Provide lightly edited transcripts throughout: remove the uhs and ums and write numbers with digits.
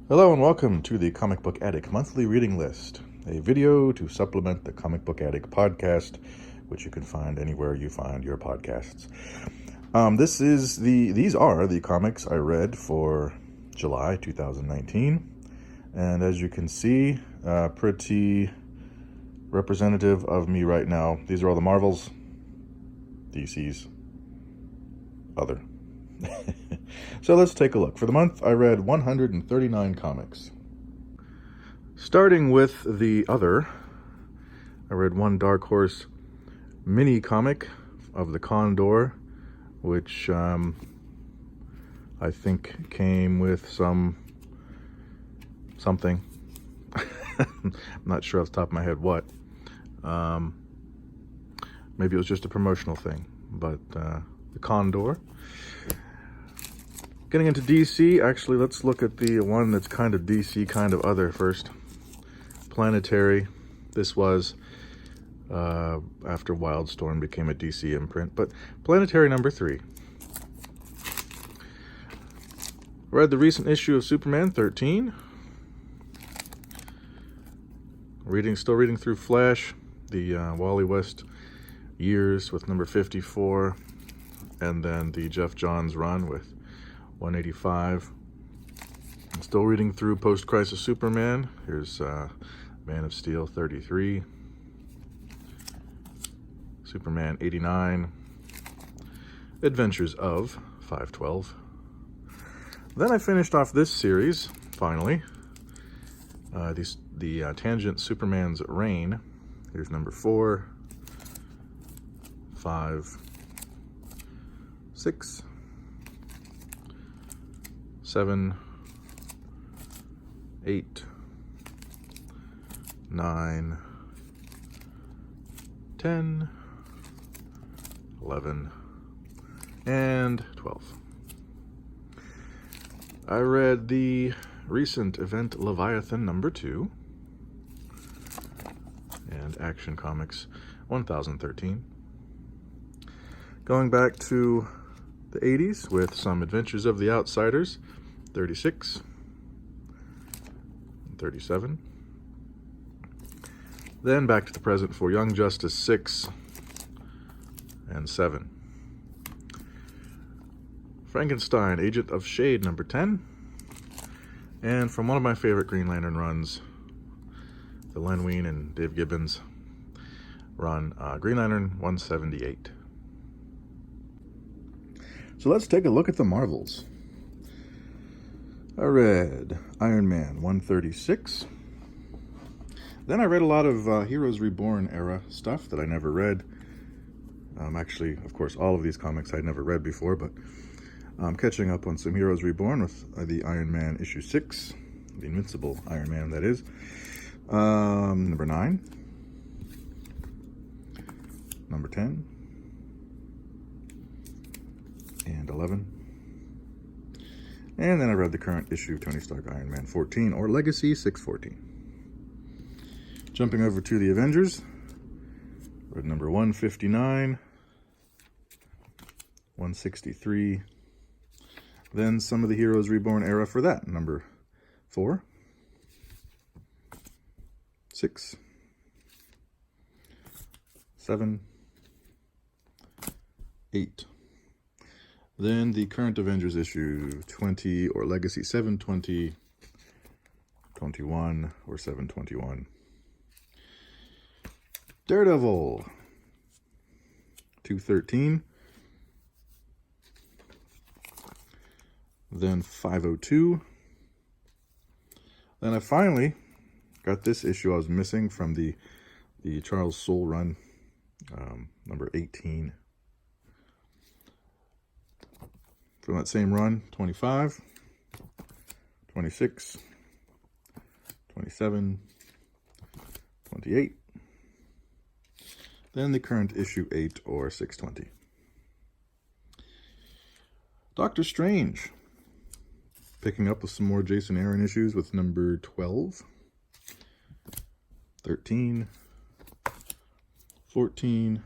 Hello and welcome to the Comic Book Addict Monthly Reading List, a video to supplement the Comic Book Addict podcast, which you can find anywhere you find your podcasts. These are the comics I read for July 2019, and as you can see, pretty representative of me right now. These are all the Marvels, DC's, other. So let's take a look. For the month, I read 139 comics. Starting with the other, I read one Dark Horse mini comic of the Condor, which I think came with something. I'm not sure off the top of my head what. Maybe it was just a promotional thing, but the Condor. Getting into DC, actually, let's look at the one that's kind of DC, kind of other first. Planetary. This was after Wildstorm became a DC imprint, but Planetary number 3. Read the recent issue of Superman 13. Still reading through Flash, the Wally West years with number 54, and then the Jeff Johns run with 185. Still reading through Post-Crisis Superman. Here's Man of Steel 33, Superman 89, Adventures of 512. Then I finished off this series, finally. The Tangent Superman's Reign. Here's number 4, 5, 6, 7, 8, 9, 10, 11, and 12. I read the recent event Leviathan number 2 and Action Comics 1013. Going back to the 80s with some Adventures of the Outsiders 36 and 37. Then back to the present for Young Justice 6 and 7. Frankenstein, Agent of Shade, number 10. And from one of my favorite Green Lantern runs, the Len Wein and Dave Gibbons run, Green Lantern 178. So let's take a look at the Marvels. I read Iron Man 136. Then I read a lot of Heroes Reborn era stuff that I never read. Actually, of course, all of these comics I'd never read before, but I'm catching up on some Heroes Reborn with the Iron Man issue 6, the Invincible Iron Man, that is. Number 9, number 10, and 11. And then I read the current issue of Tony Stark Iron Man 14, or Legacy 614. Jumping over to the Avengers, read number 159, 163, then some of the Heroes Reborn era for that, number 4, 6, 7, 8. Then the current Avengers issue 20, or Legacy 720, 21, or 721. Daredevil 213. Then 502. Then I finally got this issue I was missing from the Charles Soule run, number 18. From that same run, 25, 26, 27, 28. Then the current issue 8, or 620. Doctor Strange. Picking up with some more Jason Aaron issues with number 12, 13, 14,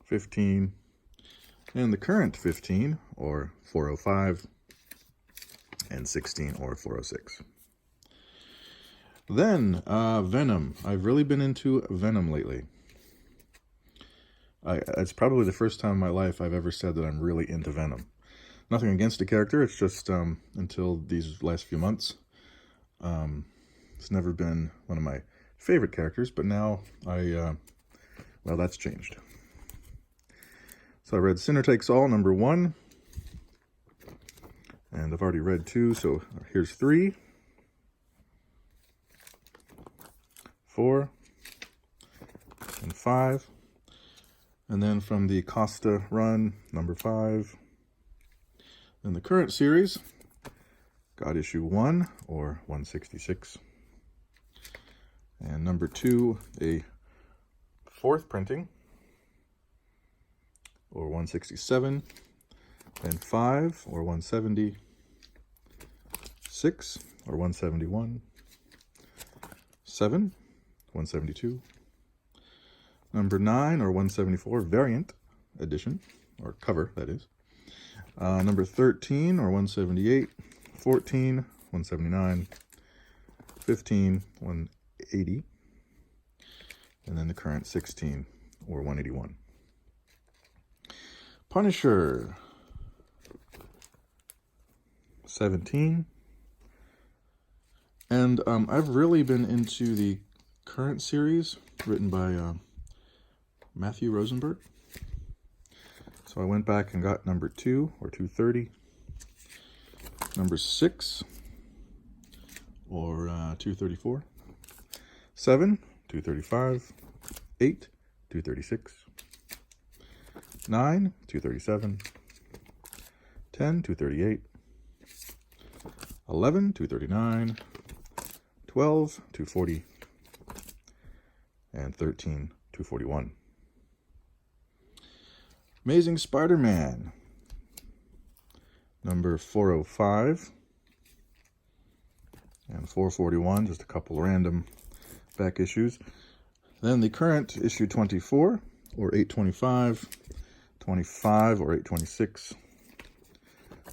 15, and the current 15, or 405, and 16 or 406. Then, Venom. I've really been into Venom lately. It's probably the first time in my life I've ever said that I'm really into Venom. Nothing against the character, it's just until these last few months. It's never been one of my favorite characters, but now well, that's changed. So I read Sinner Takes All, number 1. And I've already read 2, so here's 3, 4, and 5. And then from the Costa run, number 5. In the current series, got issue 1, or 166. And number 2, a 4th printing, or 167. And 5, or 170. 6, or 171. 7, 172. Number 9, or 174, variant edition, or cover, that is. Number 13, or 178. 14, 179. 15, 180. And then the current 16, or 181. Punisher, 17. And I've really been into the current series written by Matthew Rosenberg. So I went back and got number 2, or 230. Number 6, or 234. 7, 235. 8, 236. 9, 237. 10, 238. 11, 239. 12, 240. And 13, 241. Amazing Spider-Man, number 405 and 441, just a couple random back issues. Then the current issue 24, or 825, 25, or 826,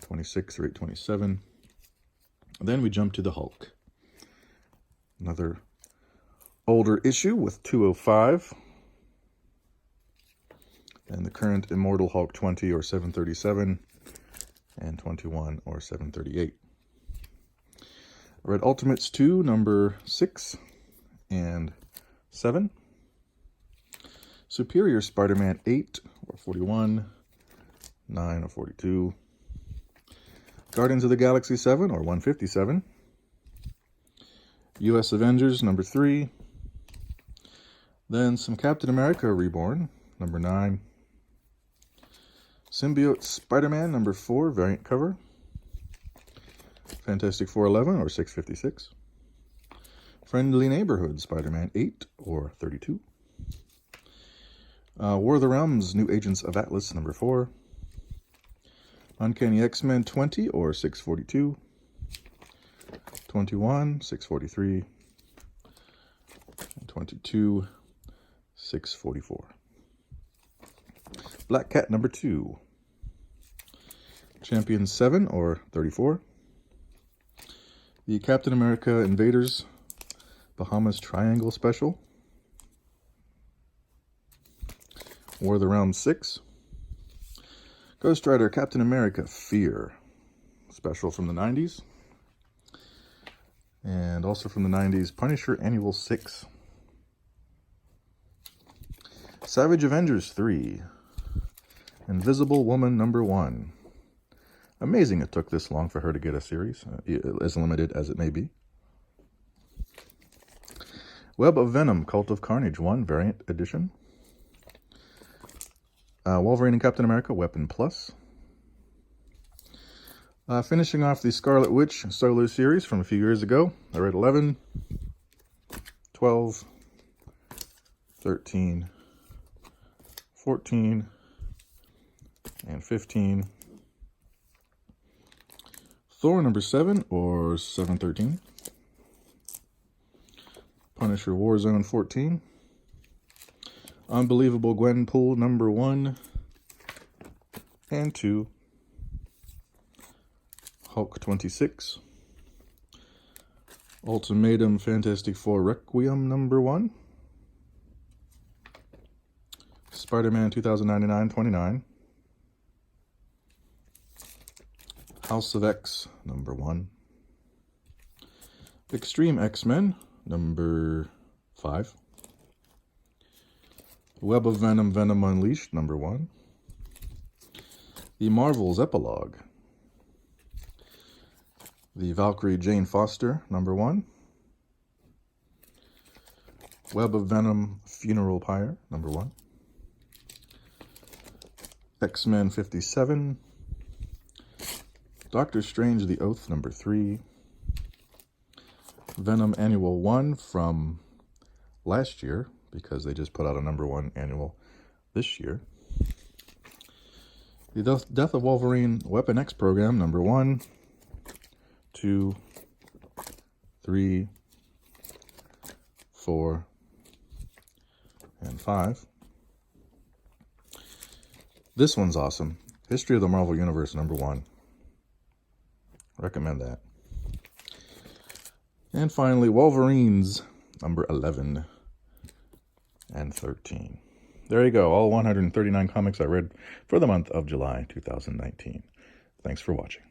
26, or 827. Then we jump to the Hulk. Another older issue with 205. And the current Immortal Hulk 20, or 737, and 21, or 738. I read Ultimates 2, number 6 and 7. Superior Spider-Man 8, or 41, 9, or 42. Guardians of the Galaxy 7, or 157. U.S. Avengers, number 3. Then some Captain America Reborn, number 9. Symbiote Spider-Man, number 4, variant cover. Fantastic Four 11, or 656. Friendly Neighborhood Spider-Man 8, or 32. War of the Realms, New Agents of Atlas, number 4. Uncanny X-Men 20, or 642. 21, 643. And 22, 644. Black Cat number 2. Champion 7, or 34. The Captain America Invaders Bahamas Triangle Special. War of the Realms 6. Ghost Rider Captain America Fear Special from the 90s. And also from the 90s, Punisher Annual 6. Savage Avengers 3. Invisible Woman number 1. Amazing it took this long for her to get a series, as limited as it may be. Web of Venom, Cult of Carnage 1, variant edition. Wolverine and Captain America, Weapon Plus. Finishing off the Scarlet Witch solo series from a few years ago. I read 11, 12, 13, 14, and 15. Thor number 7, or 713. Punisher Warzone 14. Unbelievable Gwenpool number 1 and 2. Hulk 26. Ultimatum Fantastic Four Requiem #1. Spider-Man 2099-29. House of X #1. Extreme X-Men #5. Web of Venom, Venom Unleashed #1. The Marvels Epilogue. The Valkyrie Jane Foster #1. Web of Venom Funeral Pyre #1. X-Men 57. Doctor Strange The Oath #3. Venom Annual 1 from last year, because they just put out a #1 annual this year. The Death of Wolverine Weapon X program #1, 2, 3, 4, and 5. This one's awesome. History of the Marvel Universe #1. Recommend that. And finally, Wolverines #11 and 13. There you go, all 139 comics I read for the month of July 2019. Thanks for watching.